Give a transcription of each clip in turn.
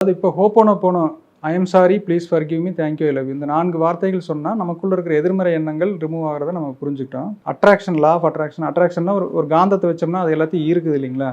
அது இப்போ ho'oponopono, I am sorry, please forgive me, thank you, I love you. இந்த 4 வார்த்தைகள் சொன்னா நமக்குள்ள இருக்கிற எதிர்மறை எண்ணங்கள் ரிமூவ் ஆகுறத நம்ம புரிஞ்சுக்கிட்டோம். Attraction, law of attraction. அட்ராக்ஷன்னா ஒரு காந்தத்த வச்சோம்னா அது எல்லாத்தையும் ஈர்க்குது இல்லைங்களா?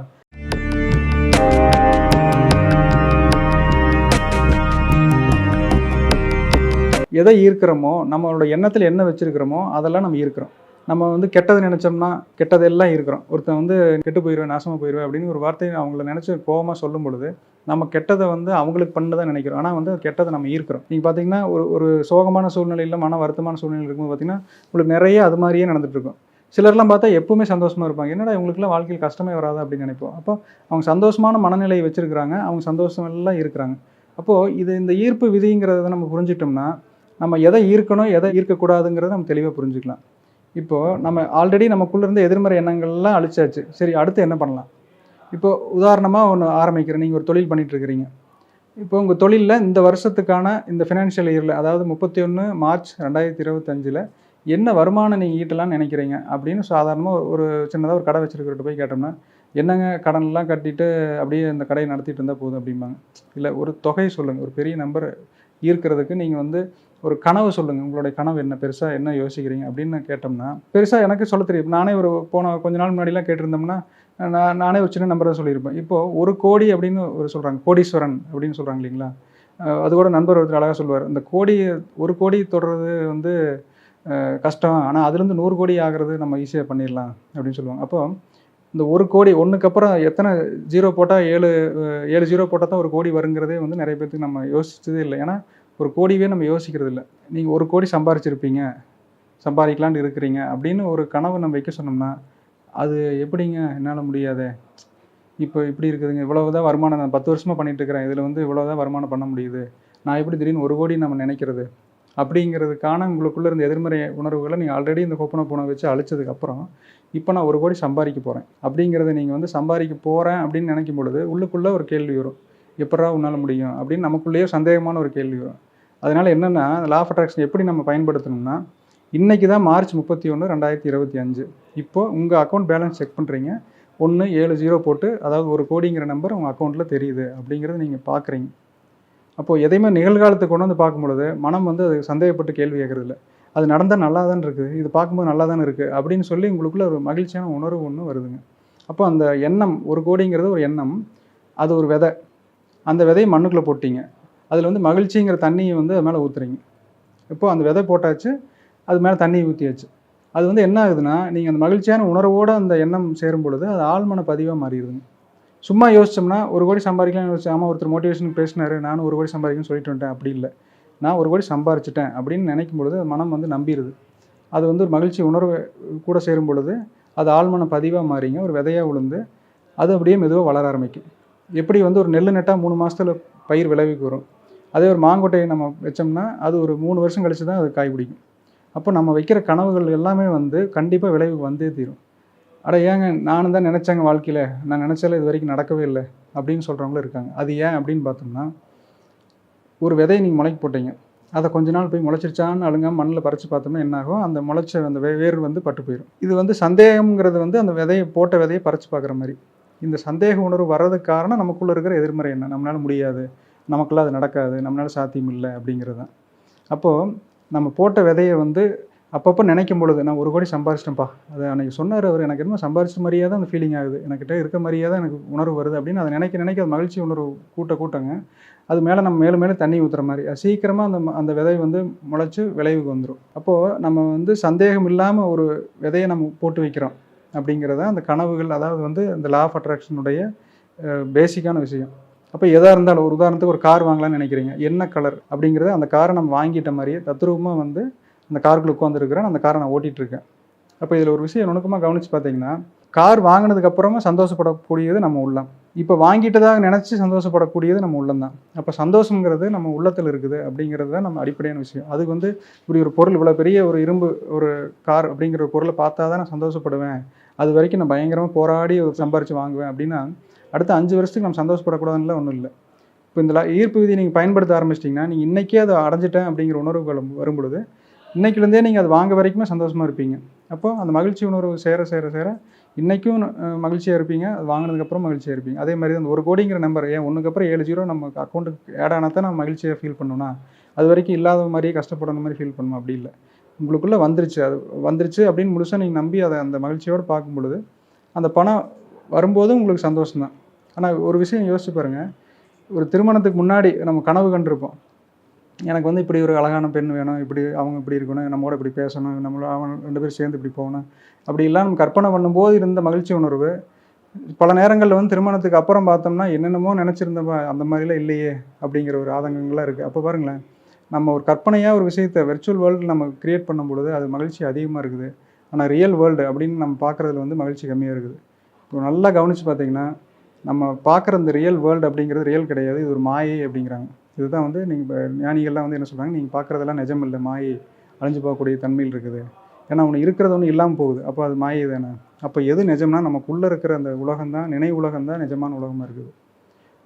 எதை ஈர்க்கிறோமோ, நம்மளோட எண்ணத்துல என்ன வச்சிருக்கிறோமோ அதெல்லாம் நம்ம ஈர்க்கிறோம். நம்ம வந்து கெட்டது நினைச்சோம்னா கெட்டதெல்லாம் ஈர்க்கிறோம். ஒருத்தன் வந்து கெட்டு போயிருவேன், நாசமா போயிருவேன் அப்படின்னு ஒரு வார்த்தையை அவங்கள நினைச்சு கோவமா சொல்லும் பொழுது, நம்ம கெட்டதை வந்து அவங்களுக்கு பண்ணதா நினைக்கிறோம். ஆனா வந்து கெட்டதை நம்ம ஈர்க்கிறோம். நீங்க பார்த்தீங்கன்னா, ஒரு ஒரு சோகமான சூழ்நிலையில, மன வருத்தமான சூழ்நிலையில இருக்கும்போது பார்த்தீங்கன்னா, உங்களுக்கு நிறைய அது மாரியே நடந்துட்டு இருக்கும். சிலர்லாம் பார்த்தா எப்பவுமே சந்தோஷமா இருப்பாங்க. என்னடா இவங்களுக்குலாம் வாழ்க்கையில் கஷ்டமே வராதா அப்படின்னு நினைப்போம். அப்போ அவங்க சந்தோஷமான மனநிலையை வச்சிருக்கிறாங்க. அவங்க சந்தோஷம் எல்லாம் இருக்கிறாங்க. அப்போ இந்த ஈர்ப்பு விதிங்கிறத நம்ம புரிஞ்சுட்டோம்னா, நம்ம எதை ஈர்க்கணும், எதை ஈர்க்கக்கூடாதுங்கிறத நம்ம தெளிவா புரிஞ்சுக்கலாம். இப்போ நம்ம ஆல்ரெடி நமக்குள்ள இருந்த எதிர்மறை எண்ணங்கள்லாம் அழிச்சாச்சு. சரி அடுத்து என்ன பண்ணலாம்? இப்போ உதாரணமா ஒண்ணு ஆரம்பிக்கிறேன். நீங்க ஒரு தொழில் பண்ணிட்டு இருக்கிறீங்க. இப்போ உங்க தொழில்ல இந்த வருஷத்துக்கான இந்த ஃபினான்ஷியல் இயர்ல, அதாவது 31 மார்ச் 2025ல என்ன வருமானம் நீங்க ஈட்டலாம்னு நினைக்கிறீங்க? அப்படின்னு சாதாரணமா ஒரு சின்னதா ஒரு கடை வச்சிருக்கிறவர்ட்ட போய் கேட்டோம்னா, என்னங்க கடன்லாம் கட்டிட்டு அப்படியே இந்த கடையை நடத்திட்டு இருந்தா போதும் அப்படிம்பாங்க. இல்ல ஒரு தொகை சொல்லுங்க. ஒரு பெரிய நம்பர் ஈர்க்கிறதுக்கு நீங்க வந்து ஒரு கனவு சொல்லுங்க. உங்களுடைய கனவு என்ன? பெருசா என்ன யோசிக்கிறீங்க? அப்படின்னு கேட்டோம்னா, பெருசா எனக்கு சொல்ல தெரியும். நானே போன கொஞ்ச நாள் முன்னாடிலாம் கேட்டிருந்தோம்னா, நானே ஒரு சின்ன நம்பர் தான் சொல்லியிருப்பேன். இப்போ 1,00,00,000 அப்படின்னு சொல்றாங்க. கோடீஸ்வரன் அப்படின்னு சொல்றாங்க இல்லைங்களா? அது கூட நண்பர் ஒருத்தர் அழகா சொல்லுவாரு. இந்த 1,00,00,000 தொடுறது வந்து கஷ்டம். ஆனா அதுலேருந்து 100,00,00,000 ஆகுறது நம்ம ஈஸியா பண்ணிடலாம் அப்படின்னு சொல்லுவாங்க. அப்போ இந்த 1,00,00,000 1க்கு அப்புறம் எத்தனை 0 போட்டா 7 0 போட்டா தான் 1,00,00,000 வருங்கிறதே வந்து நிறைய பேத்துக்கு நம்ம யோசிச்சதே இல்ல. ஏன்னா, 1,00,00,000வே நம்ம யோசிக்கிறது இல்ல. நீங்க 1,00,00,000 சம்பாரிச்சிருப்பீங்க, சம்பாதிக்கலான்னு இருக்கிறீங்க அப்படின்னு ஒரு கனவு நம்ம வைக்க சொன்னோம்னா, அது எப்படிங்க என்னால முடியாதே. இப்போ இப்படி இருக்குதுங்க. இவ்வளவுதான் வருமானம் நான் 10 வருஷமா பண்ணிட்டு இருக்கிறேன். இதுல வந்து இவ்வளவுதான் வருமானம் பண்ண முடியுது. நான் எப்படி திடீர்னு 1,00,00,000 நம்ம நினைக்கிறது? அப்படிங்கிறதுக்கான உங்களுக்குள்ள இருந்த எதிர்மறை உணர்வுகள நீங்க ஆல்ரெடி இந்த ஹோப்போனோபோனோ வச்சு அழிச்சதுக்கு அப்புறம், இப்ப நான் 1,00,00,000 சம்பாரிக்க போறேன். அப்படிங்கிறத நீங்க வந்து சம்பாரிக்க போறேன் அப்படின்னு நினைக்கும் பொழுது, உள்ளுக்குள்ள ஒரு கேள்வி வரும். எப்புட்றா உன்னால முடியும்? அப்படின்னு நமக்குள்ளேயே சந்தேகமான ஒரு கேள்வி வரும். அதனால என்னன்னா, லா ஆஃப் அட்ராக்ஷன் எப்படி நம்ம பயன்படுத்தணும்னா, இன்னைக்கு தான் மார்ச் 31, 2025. இப்போ உங்க அக்கவுண்ட் பேலன்ஸ் செக் பண்றீங்க. 170 போட்டு, அதாவது 1,00,00,000ங்கிற நம்பர் உங்க அக்கவுண்ட்ல தெரியுது அப்படிங்கிறத நீங்க பார்க்குறீங்க. அப்போ எதையுமே நிகழ்காலத்துக்கு கொண்டு வந்து பார்க்கும்பொழுது, மனம் வந்து அதுக்கு சந்தேகப்பட்டு கேள்வி கேட்கறதில்ல. அது நடந்தா நல்லா தான இருக்குது. இது பார்க்கும்போது நல்லா தான இருக்கு. அப்படின்னு சொல்லி உங்களுக்குள்ள ஒரு மகிழ்ச்சியான உணர்வு ஒண்ணு வருதுங்க. அப்போ அந்த எண்ணம் 1,00,00,000ங்கிறது ஒரு எண்ணம். அது ஒரு விதை. அந்த விதைய மண்ணுக்குள்ள போட்டீங்க. அதில வந்து மகிழ்ச்சிங்கிற தண்ணிய வந்து அது மேல ஊத்துறீங்க. இப்போ அந்த விதை போட்டாச்சு. அது மேல தண்ணீய ஊத்தியாச்சு. அது வந்து என்ன ஆகுதுன்னா, நீங்க அந்த மகிழ்ச்சியான உணர்வோட அந்த எண்ணம் சேரும் பொழுது, அது ஆழ்மன பதிவா மாறிருதுங்க. சும்மா யோசிச்சோம்னா, 1,00,00,000 சம்பாதிக்கலாம்னு யோசிச்சேன். ஆமா ஒருத்தர் மோட்டிவேஷனுக்கு பேசினாரு. நானும் 1,00,00,000 சம்பாதிக்கணும்னு சொல்லிட்டு வந்துட்டேன். அப்படி இல்ல. நான் 1,00,00,000 சம்பாரிச்சுட்டேன் அப்படின்னு நினைக்கும் பொழுது, மனம் வந்து நம்பிருது. அது வந்து ஒரு மகிழ்ச்சி உணர்வு கூட சேரும் பொழுது, அது ஆழ்மன பதிவா மாறிங்க. ஒரு விதையா விழுந்து, அது அப்படியே மெதுவா வளர ஆரம்பிக்கும். எப்படி வந்து ஒரு நெல்லு நட்டா 3 மாசத்துல பயிர் விளைவுக்கு வரும். அதே ஒரு மாங்கொட்டைய நம்ம வச்சோம்னா, அது ஒரு 3 வருஷம் கழிச்சு தான் அது காய் பிடிக்கும். அப்போ நம்ம வைக்கிற கனவுகள் எல்லாமே வந்து கண்டிப்பா விளைவுக்கு வந்தே தீரும். அட ஏங்க நானும் தான் நினைச்சேங்க வாழ்க்கையில. நான் நினைச்சதுல இதுவரைக்கும் நடக்கவே இல்ல. அப்படின்னு சொல்றவங்களும் இருக்காங்க. அது ஏன் அப்படின்னு பார்த்தோம்னா, ஒரு விதைய நீங்க முளைக்க போட்டீங்க. அத கொஞ்ச நாள் போய் முளைச்சிருச்சான்னு அழுங்காம மண்ணுல பறிச்சு பார்த்தோம்னா என்ன ஆகும்? அந்த முளைச்ச அந்த வேர் வந்து பட்டு போயிரும். இது வந்து சந்தேகம்ங்கிறது வந்து அந்த போட்ட விதைய பறிச்சு பார்க்குற மாரி. இந்த சந்தேக உணர்வு வர்றதுக்கு காரணம் நமக்குள்ள இருக்கிற எதிர்மறை எண்ணம். நம்மளால முடியாது. நமக்கெல்லாம் அது நடக்காது. நம்மளால சாத்தியம் இல்ல அப்படிங்கிறது தான். அப்போ நம்ம போட்ட விதைய வந்து அப்பப்போ நினைக்கும் பொழுது, நான் 1,00,00,000 சம்பாரிச்சிட்டேன்ப்பா. அது அன்னைக்கு சொன்னாரு அவரு. எனக்கு என்னமோ சம்பாரிச்ச மாரியே தான் அந்த ஃபீலிங் ஆகுது. எனக்கிட்ட இருக்க மாரியே தான் எனக்கு உணர்வு வருது அப்படின்னு அத நினைக்க நினைக்க அது மகிழ்ச்சி உணர்வு கூட்டங்க. அது மேல நம்ம மேலும் மேலும் தண்ணி ஊத்துற மாரி. அது சீக்கிரமா அந்த விதை வந்து முளைச்சு விளைவுக்கு வந்துரும். அப்போ நம்ம வந்து சந்தேகம் இல்லாம ஒரு விதைய நம்ம போட்டு வைக்கிறோம். அப்படிங்கிறத அந்த கனவுகள், அதாவது வந்து இந்த லா ஆஃப் அட்ராக்ஷனுடைய பேசிக்கான விஷயம். அப்ப எதா இருந்தாலும் ஒரு உதாரணத்துக்கு ஒரு கார் வாங்கலாம்னு நினைக்கிறீங்க. என்ன கலர் அப்படிங்கிறத அந்த கார நம்ம வாங்கிட்ட மாரியே தத்ரூபமா வந்து அந்த காருக்குள்ள உட்காந்துருக்கிறேன். அந்த காரை நான் ஓட்டிட்டு இருக்கேன். அப்ப இதுல ஒரு விஷயம் நுணுக்கமா கவனிச்சு பார்த்தீங்கன்னா, கார் வாங்குனதுக்கு அப்புறமா சந்தோஷப்படக்கூடியது நம்ம உள்ளம். இப்ப வாங்கிட்டதாக நினைச்சு சந்தோஷப்படக்கூடியது நம்ம உள்ளம் தான். அப்ப சந்தோஷம்ங்கிறது நம்ம உள்ளத்துல இருக்குது அப்படிங்கிறது தான் நம்ம அடிப்படையான விஷயம். அதுக்கு வந்து இப்படி ஒரு பொருள் இவ்வளவு பெரிய ஒரு இரும்பு ஒரு கார் அப்படிங்கிற ஒரு பொருள பார்த்தா தான் நான் சந்தோஷப்படுவேன். அதுவரைக்கும் நான் பயங்கரமா போராடி சம்பாரிச்சு வாங்குவேன் அப்படின்னா, அடுத்த 5 வருஷத்துக்கு நம்ம சந்தோஷப்படக்கூடாதுன்னுலாம் ஒண்ணும் இல்ல. இப்ப இந்த ஈர்ப்பு விதிய நீங்க பயன்படுத்த ஆரம்பிச்சிட்டீங்கன்னா, நீங்க இன்னைக்கே அத அடைஞ்சுட்டேன் அப்படிங்கிற உணர்வுகள் வரும்பொழுது, இன்னைக்குலேருந்தே நீங்க அது வாங்க வரைக்குமே சந்தோஷமா இருப்பீங்க. அப்போ அந்த மகிழ்ச்சி உணர்வு சேர சேர சேர இன்றைக்கும் மகிழ்ச்சியாக இருப்பீங்க, அது வாங்கினதுக்கப்புறம் மகிழ்ச்சியாக இருப்பீங்க. அதே மாதிரி அந்த 1 கோடிங்கிற நம்பர் ஏன் 1க்கு அப்புறம் 7 ஜீரோ நம்ம அக்கௌண்ட்டுக்கு ஆட் ஆனால் தான் நம்ம மகிழ்ச்சியாக ஃபீல் பண்ணணும்னா, அது வரைக்கும் இல்லாத மாதிரியே கஷ்டப்படணும் மாதிரி ஃபீல் பண்ணணும் அப்படி இல்லை. உங்களுக்குள்ளே வந்துருச்சு, அது வந்துருச்சு அப்படின்னு முழுசாக நீங்கள் நம்பி அதை அந்த மகிழ்ச்சியோடு பார்க்கும் பொழுது, அந்த பணம் வரும்போதும் உங்களுக்கு சந்தோஷம் தான். ஆனால் ஒரு விஷயம் யோசிச்சு பாருங்கள், ஒரு திருமணத்துக்கு முன்னாடி நம்ம கனவு கண்டிருப்போம். எனக்கு வந்து இப்படி ஒரு அழகான பெண் வேணும், இப்படி அவங்க இப்படி இருக்கணும், நம்மோட இப்படி பேசணும், அவன் 2 பேரும் சேர்ந்து இப்படி போகணும், அப்படிலாம் நம்ம கற்பனை பண்ணும்போது இருந்த மகிழ்ச்சி உணர்வு, பல நேரங்களில் வந்து திருமணத்துக்கு அப்புறம் பார்த்தோம்னா என்னென்னமோ நினச்சிருந்தப்ப அந்த மாதிரிலாம் இல்லையே அப்படிங்கிற ஒரு ஆதங்கங்கள்லாம் இருக்குது. அப்போ பாருங்களேன், நம்ம ஒரு கற்பனையாக ஒரு விஷயத்தை வெர்ச்சுவல் வேர்ல்டு நம்ம கிரியேட் பண்ணும் பொழுது அது மகிழ்ச்சி அதிகமாக இருக்குது. ஆனால் ரியல் வேர்ல்டு அப்படின்னு நம்ம பார்க்குறதுல வந்து மகிழ்ச்சி கம்மியாக இருக்குது. இப்போ நல்லா கவனித்து பார்த்தீங்கன்னா, நம்ம பார்க்குற இந்த ரியல் வேர்ல்டு அப்படிங்கிறது ரியல் கிடையாது, இது ஒரு மாயை அப்படிங்கிறாங்க. இதுதான் வந்து நீங்கள் ஞானிகள்லாம் வந்து என்ன சொல்கிறாங்க, நீங்கள் பார்க்குறதெல்லாம் நிஜம் இல்லை, மாயை, அழிஞ்சு போகக்கூடிய தன்மையில் இருக்குது. ஏன்னா ஒன்று இருக்கிறது ஒன்று இல்லாமல் போகுது, அப்போ அது மாயை தானே. அப்போ எது நிஜம்னா நமக்குள்ளே இருக்கிற அந்த உலகம் தான், நினைவு உலகம் தான் நிஜமான உலகமாக இருக்குது.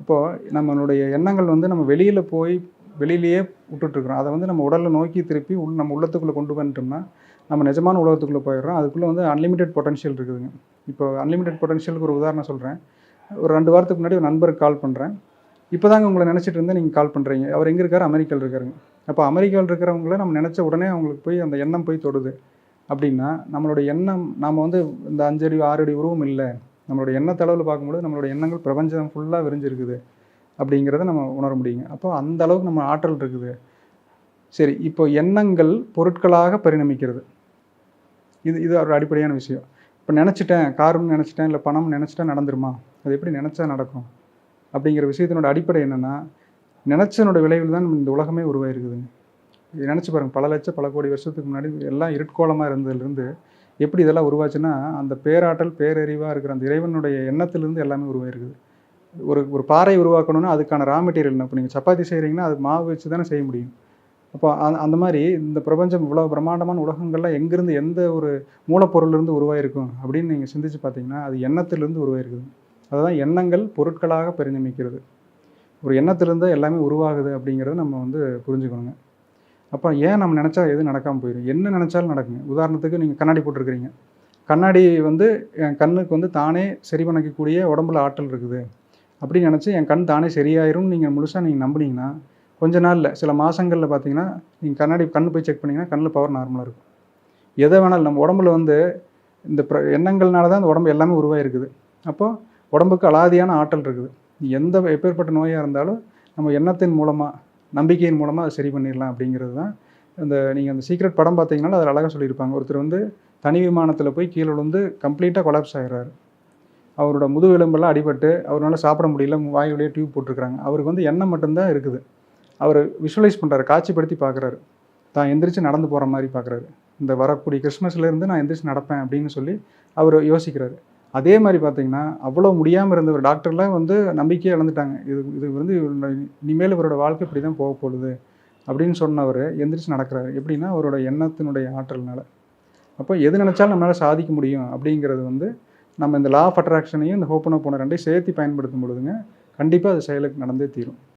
இப்போது நம்மளுடைய எண்ணங்கள் வந்து நம்ம வெளியில் போய் வெளியிலேயே விட்டுட்ருக்குறோம். அதை வந்து நம்ம உடலை நோக்கி திருப்பி நம்ம உள்ளத்துக்குள்ளே கொண்டு வந்துட்டோம்னா நம்ம நிஜமான உலகத்துக்குள்ளே போயிடுறோம். அதுக்குள்ளே வந்து அன்லிமிட்டெட் பொட்டன்ஷியல் இருக்குதுங்க. இப்போ அன்லிமிட்டெட் பொட்டன்ஷியலுக்கு ஒரு உதாரணம் சொல்கிறேன். ஒரு 2 வாரத்துக்கு முன்னாடி ஒரு நண்பருக்கு கால் பண்ணுறேன். இப்போ தாங்க உங்களை நினச்சிட்டு இருந்தேன், நீங்கள் கால் பண்ணுறீங்க. அவர் எங்கே இருக்கார்? அமெரிக்காவில் இருக்காருங்க. அப்போ அமெரிக்காவில் இருக்கிறவங்கள நம்ம நினச்ச உடனே அவங்களுக்கு போய் அந்த எண்ணம் போய் தொடுது அப்படின்னா, நம்மளோட எண்ணம் நாம் வந்து இந்த 5 அடி 6 அடி உருவம் இல்லை, நம்மளோட எண்ணத்தளவில் பார்க்கும்போது நம்மளோட எண்ணங்கள் பிரபஞ்சம் ஃபுல்லாக விரிஞ்சிருக்குது அப்படிங்கிறத நம்ம உணர முடியுங்க. அப்போ அந்த அளவுக்கு நம்ம ஆற்றல் இருக்குது. சரி, இப்போ எண்ணங்கள் பொருட்களாக பரிணமிக்கிறது, இது ஒரு அடிப்படையான விஷயம். இப்போ நினச்சிட்டேன், காருன்னு நினச்சிட்டேன், இல்லை பணம் நினச்சிட்டா நடந்துருமா? அது எப்படி நினச்சா நடக்கும் அப்படிங்கிற விஷயத்தினோட அடிப்படை என்னென்னா, நினச்சனோட விளைவில் தான் இந்த உலகமே உருவாயிருக்குதுங்க. நினச்சி பாருங்கள், பல லட்சம் பல கோடி வருஷத்துக்கு முன்னாடி எல்லாம் இருட்கோளமாக இருந்ததுலேருந்து எப்படி இதெல்லாம் உருவாச்சுன்னா, அந்த பேராற்றல் பேரறிவாக இருக்கிற அந்த இறைவனுடைய எண்ணத்திலிருந்து எல்லாமே உருவாயிருக்குது. ஒரு பாறை உருவாக்கணும்னா அதுக்கான ரா மெட்டீரியல், இப்போ நீங்கள் சப்பாத்தி செய்கிறீங்கன்னா அது மாவு வச்சு தானே செய்ய முடியும். அப்போ அந்த மாதிரி இந்த பிரபஞ்சம் இவ்வளோ பிரம்மாண்டமான உலகங்கள்லாம் எங்கேருந்து எந்த ஒரு மூலப்பொருள்லேருந்து உருவாயிருக்கும் அப்படின்னு நீங்கள் சிந்திச்சு பார்த்தீங்கன்னா, அது எண்ணத்திலிருந்து உருவாயிருக்குது. அதுதான் எண்ணங்கள் பொருட்களாக பரிணமிக்கிறது. ஒரு எண்ணத்திலிருந்து எல்லாமே உருவாகுது அப்படிங்கிறத நம்ம வந்து புரிஞ்சுக்கணுங்க. அப்போ ஏன் நம்ம நினச்சா எதுவும் நடக்காமல் போயிடும்? என்ன நினச்சாலும் நடக்குங்க. உதாரணத்துக்கு நீங்கள் கண்ணாடி போட்டிருக்கிறீங்க. கண்ணாடி வந்து என் கண்ணுக்கு வந்து தானே சரி பண்ணிக்கக்கூடிய உடம்புல ஆற்றல் இருக்குது அப்படின்னு நினச்சி என் கண் தானே சரியாயிரும்னு நீங்கள் முழுசாக நீங்கள் நம்புனீங்கன்னா, கொஞ்ச நாளில் சில மாதங்களில் பார்த்தீங்கன்னா, நீங்கள் கண்ணு போய் செக் பண்ணிங்கன்னா கண்ணில் பவர் நார்மலாக இருக்கும். எதை வேணாலும் நம்ம உடம்புல வந்து இந்த எண்ணங்கள்னால தான் அந்த உடம்பு எல்லாமே உருவாயிருக்குது. அப்போது உடம்புக்கு அலாதியான ஆற்றல் இருக்குது. எப்பேற்பட்ட நோயாக இருந்தாலும் நம்ம எண்ணத்தின் மூலமாக, நம்பிக்கையின் மூலமாக அதை சரி பண்ணிடலாம் அப்படிங்கிறது தான். நீங்கள் அந்த சீக்ரெட் படம் பார்த்தீங்கன்னா அதில் அழகாக சொல்லியிருப்பாங்க. ஒருத்தர் வந்து தனி விமானத்தில் போய் கீழே விழுந்து கம்ப்ளீட்டாக கொலாப்ஸ் ஆகிடுறாரு. அவரோட முதுகெலும்பெல்லாம் அடிபட்டு அவரால் சாப்பிட முடியல, வாய் வழியாக டியூப் போட்டிருக்கிறாங்க. அவருக்கு வந்து எண்ணம் மட்டும்தான் இருக்குது. அவர் விஷுவலைஸ் பண்ணுறாரு, காட்சிப்படுத்தி பார்க்குறாரு. தான் எந்திரிச்சு நடந்து போகிற மாதிரி பார்க்குறாரு. இந்த வரக்கூடிய கிறிஸ்மஸ்லேருந்து நான் எந்திரிச்சு நடப்பேன் அப்படின்னு சொல்லி அவர் யோசிக்கிறாரு. அதே மாதிரி பார்த்தீங்கன்னா, அவ்வளோ முடியாமல் இருந்த ஒரு டாக்டர்லாம் வந்து நம்பிக்கையை இழந்துட்டாங்க. இது வந்து இனிமேல் இவரோட வாழ்க்கை இப்படி தான் போக போகுது அப்படின்னு சொன்னவர் எந்திரிச்சு நடக்கிறாரு. எப்படின்னா அவரோட எண்ணத்தினுடைய ஆற்றல்னால. அப்போ எது நினச்சாலும் நம்மளால் சாதிக்க முடியும் அப்படிங்கிறது வந்து நம்ம இந்த லா ஆஃப் அட்ராக்ஷனையும் இந்த ஹோப்பனோபோனோ 2ஐயும் சேர்த்து பயன்படுத்தும் பொழுதுங்க, கண்டிப்பாக அது செயலுக்கு நடந்தே தீரும்.